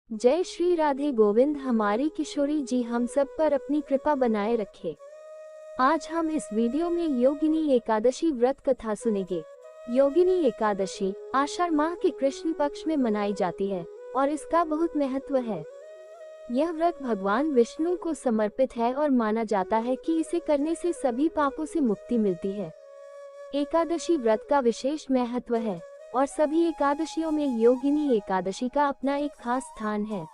जय श्री राधे गोविंद। हमारी किशोरी जी हम सब पर अपनी कृपा बनाए रखे। आज हम इस वीडियो में योगिनी एकादशी व्रत कथा सुनेंगे। योगिनी एकादशी आषाढ़ माह के कृष्ण पक्ष में मनाई जाती है और इसका बहुत महत्व है। यह व्रत भगवान विष्णु को समर्पित है और माना जाता है कि इसे करने से सभी पापों से मुक्ति मिलती है। एकादशी व्रत का विशेष महत्व है और सभी एकादशियों में योगिनी एकादशी का अपना एक खास स्थान है।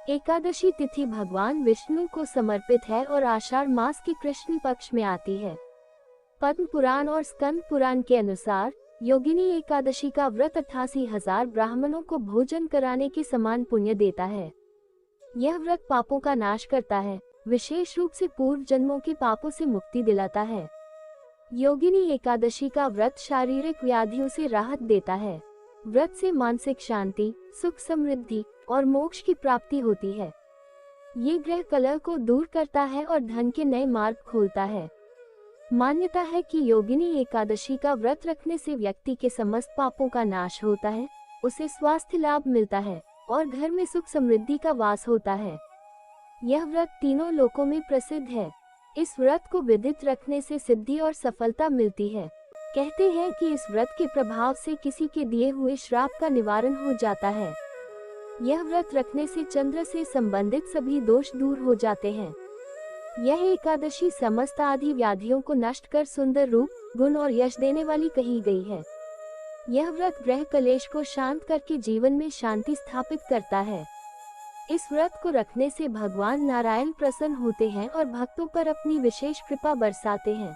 एकादशी तिथि भगवान विष्णु को समर्पित है और आषाढ़ मास के कृष्ण पक्ष में आती है। पद्म पुराण और स्कंद पुराण के अनुसार योगिनी एकादशी का व्रत 88,000 ब्राह्मणों को भोजन कराने के समान पुण्य देता है। यह व्रत पापों का नाश करता है, विशेष रूप से पूर्व जन्मों के पापों से मुक्ति दिलाता है। योगिनी एकादशी का व्रत शारीरिक व्याधियों से राहत देता है। व्रत से मानसिक शांति, सुख समृद्धि और मोक्ष की प्राप्ति होती है। ये ग्रह कलह को दूर करता है और धन के नए मार्ग खोलता है। मान्यता है कि योगिनी एकादशी का व्रत रखने से व्यक्ति के समस्त पापों का नाश होता है, उसे स्वास्थ्य लाभ मिलता है और घर में सुख समृद्धि का वास होता है। यह व्रत तीनों लोकों में प्रसिद्ध है। इस व्रत को विधित रखने से सिद्धि और सफलता मिलती है। कहते हैं कि इस व्रत के प्रभाव से किसी के दिए हुए श्राप का निवारण हो जाता है। यह व्रत रखने से चंद्र से संबंधित सभी दोष दूर हो जाते हैं। यह एकादशी समस्त आदि व्याधियों को नष्ट कर सुंदर रूप, गुण और यश देने वाली कही गई है। यह व्रत ग्रह कलेश को शांत करके जीवन में शांति स्थापित करता है। इस व्रत को रखने से भगवान नारायण प्रसन्न होते हैं और भक्तों पर अपनी विशेष कृपा बरसाते हैं।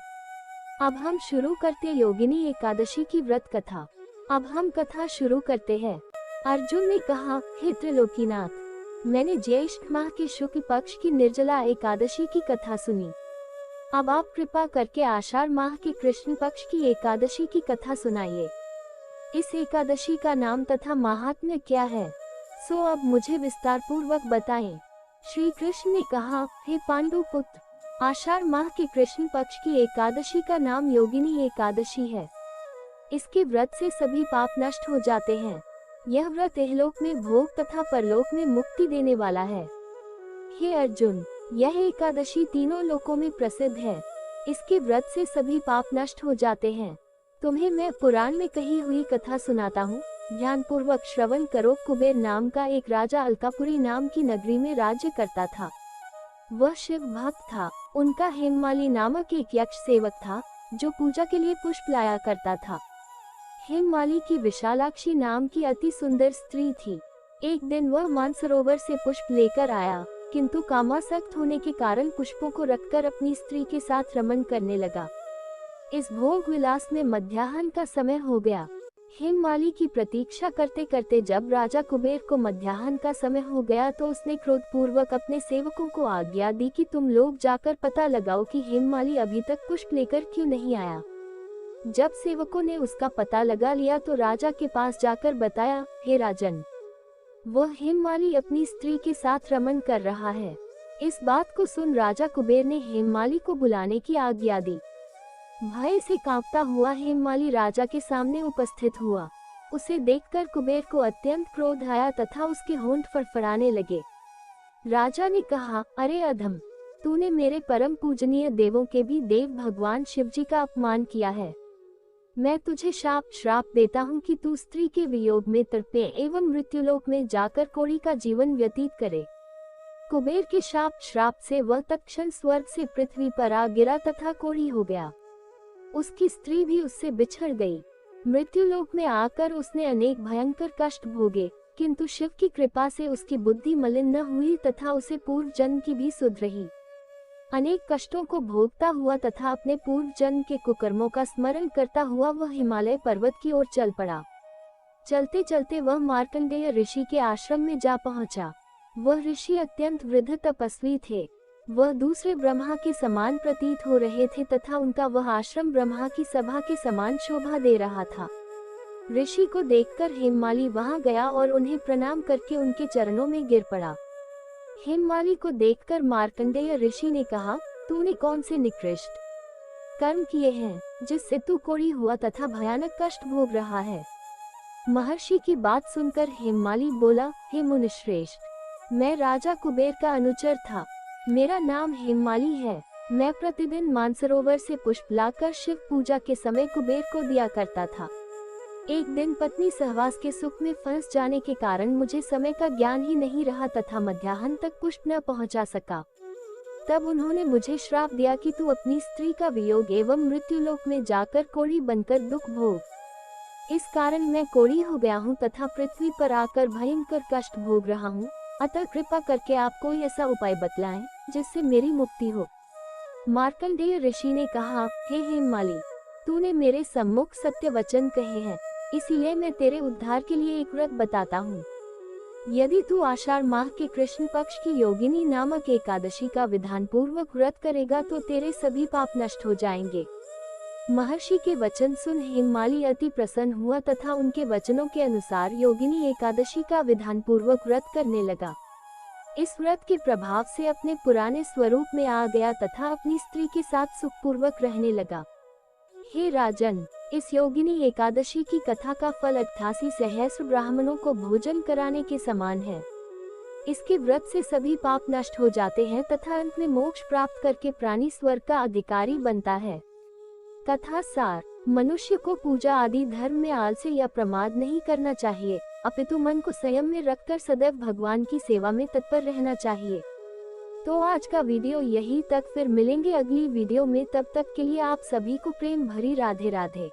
अब हम शुरू करते योगिनी एकादशी की व्रत कथा। अब हम कथा शुरू करते हैं। अर्जुन ने कहा, हे त्रिलोकीनाथ, मैंने ज्येष्ठ माह के शुक्ल पक्ष की निर्जला एकादशी की कथा सुनी। अब आप कृपा करके आषाढ़ माह के कृष्ण पक्ष की एकादशी की कथा सुनाइए। इस एकादशी का नाम तथा महात्म्य क्या है, सो अब मुझे विस्तार पूर्वक बताएं। श्री कृष्ण ने कहा, हे पांडु पुत्र, आषाढ़ माह के कृष्ण पक्ष की एकादशी का नाम योगिनी एकादशी है। इसके व्रत से सभी पाप नष्ट हो जाते हैं। यह व्रत इहलोक में भोग तथा परलोक में मुक्ति देने वाला है। हे अर्जुन, यह एकादशी तीनों लोकों में प्रसिद्ध है। इसके व्रत से सभी पाप नष्ट हो जाते हैं। तुम्हें मैं पुराण में कही हुई कथा सुनाता हूँ, ध्यान पूर्वक श्रवण करो। कुबेर नाम का एक राजा अलकापुरी नाम की नगरी में राज्य करता था। वह शिव भक्त था। उनका हेममाली नामक एक यक्ष सेवक था जो पूजा के लिए पुष्प लाया करता था। हेममाली की विशालाक्षी नाम की अति सुंदर स्त्री थी। एक दिन वह मानसरोवर से पुष्प लेकर आया, किंतु कामासक्त होने के कारण पुष्पों को रखकर अपनी स्त्री के साथ रमन करने लगा। इस भोग विलास में मध्याह्न का समय हो गया। हेममाली की प्रतीक्षा करते करते जब राजा कुबेर को मध्याह्न का समय हो गया तो उसने क्रोधपूर्वक अपने सेवकों को आज्ञा दी कि तुम लोग जाकर पता लगाओ कि हेममाली अभी तक पुष्प लेकर क्यों नहीं आया। जब सेवकों ने उसका पता लगा लिया तो राजा के पास जाकर बताया, हे राजन, वह हेममाली अपनी स्त्री के साथ रमन कर रहा है। इस बात को सुन राजा कुबेर ने हेममाली को बुलाने की आज्ञा दी। भय से कांपता हुआ हेममाली राजा के सामने उपस्थित हुआ। उसे देखकर कुबेर को अत्यंत क्रोध आया तथा उसके होंठ फड़फड़ाने लगे। राजा ने कहा, अरे अधम, तूने मेरे परम पूजनीय देवों के भी देव भगवान शिवजी का अपमान किया है। मैं तुझे श्राप देता हूँ कि तू स्त्री के वियोग में तड़पे एवं मृत्युलोक में जाकर कोढ़ी का जीवन व्यतीत करे। कुबेर के श्राप से वह तत्क्षण स्वर्ग से पृथ्वी पर आ गिरा तथा कोढ़ी हो गया। उसकी स्त्री भी उससे बिछड़ गई। मृत्युलोक में आकर उसने अनेक भयंकर कष्ट भोगे, किंतु शिव की कृपा से उसकी बुद्धि मलिन न हुई तथा उसे पूर्व जन्म की भी सुध रही। अनेक कष्टों को भोगता हुआ तथा अपने पूर्व जन्म के कुकर्मों का स्मरण करता हुआ वह हिमालय पर्वत की ओर चल पड़ा। चलते चलते वह मार्कंडेय ऋषि के आश्रम में जा पहुंचा। वह ऋषि अत्यंत वृद्ध तपस्वी थे। वह दूसरे ब्रह्मा के समान प्रतीत हो रहे थे तथा उनका वह आश्रम ब्रह्मा की सभा के समान शोभा दे रहा था। ऋषि को देखकर हेममाली वहां गया और उन्हें प्रणाम करके उनके चरणों में गिर पड़ा। हेममाली को देखकर मार्कंडेय ऋषि ने कहा, तूने कौन से निकृष्ट कर्म किए हैं जिससे तू कोढ़ी हुआ तथा भयानक कष्ट भोग रहा है। महर्षि की बात सुनकर हेममाली बोला, हे मुनिश्रेष्ठ, मैं राजा कुबेर का अनुचर था। मेरा नाम हेममाली है। मैं प्रतिदिन मानसरोवर से पुष्प लाकर शिव पूजा के समय कुबेर को दिया करता था। एक दिन पत्नी सहवास के सुख में फंस जाने के कारण मुझे समय का ज्ञान ही नहीं रहा तथा मध्याह्न तक पुष्प न पहुंचा सका। तब उन्होंने मुझे श्राप दिया कि तू अपनी स्त्री का वियोग एवं मृत्युलोक में जाकर कोढ़ी बनकर दुख भोग। इस कारण मैं कोढ़ी हो गया हूँ तथा पृथ्वी पर आकर भयंकर कष्ट भोग रहा हूँ। अतः कृपा करके आप कोई ऐसा उपाय बतलाएं जिससे मेरी मुक्ति हो। मार्कंडेय ऋषि ने कहा, हे हेममाली, तूने मेरे सम्मुख सत्य वचन कहे हैं, इसीलिए मैं तेरे उद्धार के लिए एक व्रत बताता हूँ। यदि तू आषाढ़ माह के कृष्ण पक्ष की योगिनी नामक एकादशी का विधान पूर्वक व्रत करेगा तो तेरे सभी पाप नष्ट हो जाएंगे। महर्षि के वचन सुन हेममाली अति प्रसन्न हुआ तथा उनके वचनों के अनुसार योगिनी एकादशी का विधान पूर्वक व्रत करने लगा। इस व्रत के प्रभाव से अपने पुराने स्वरूप में आ गया तथा अपनी स्त्री के साथ सुखपूर्वक रहने लगा। हे राजन, इस योगिनी एकादशी की कथा का फल 88 सहस्त्र ब्राह्मणों को भोजन कराने के समान है। इसके व्रत से सभी पाप नष्ट हो जाते हैं तथा अंत में मोक्ष प्राप्त करके प्राणी स्वर्ग का अधिकारी बनता है। कथा सार, मनुष्य को पूजा आदि धर्म में आलस्य या प्रमाद नहीं करना चाहिए, अपितु मन को संयम में रखकर सदैव भगवान की सेवा में तत्पर रहना चाहिए। तो आज का वीडियो यही तक, फिर मिलेंगे अगली वीडियो में। तब तक के लिए आप सभी को प्रेम भरी राधे राधे।